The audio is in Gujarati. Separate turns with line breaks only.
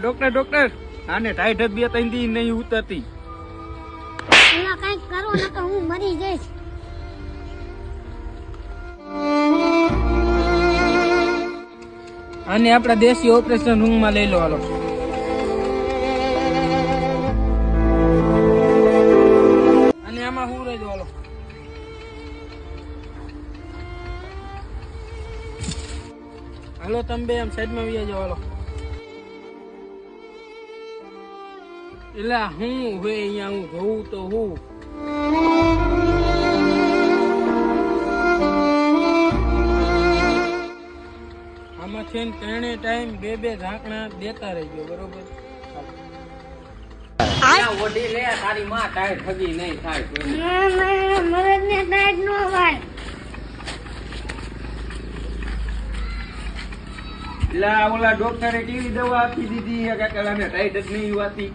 ડોક્ટર ડોક્ટર આને ટાઈટ જ 2-3 દી નહીં ઉતરતી.
એલા કઈક કરો ને તો હું મરી જઈશ.
આને આપણા દેશી ઓપરેશન રૂમ માં લઈ લો. હાલો અને આમાં હું રહી દો. હાલો હાલો તમે બે આમ સાઈડમાં આવી જાઓ. હાલો એલા હું હોય અહીંયા હું જોઉં તો હું આમાં છે ને ત્રણે ટાઈમ 2-2 ઝાંકણા દેતા રહેજો. બરોબર ઓઢી લે તારી માં ટાઈટ થગી નહીં થાય.
મરદ ને ટાઈટ નો ભાઈ.
ઓલા ડોક્ટરે કેવી દવા આપી દીધી કે ટાઈટ જ નહીં હોતી.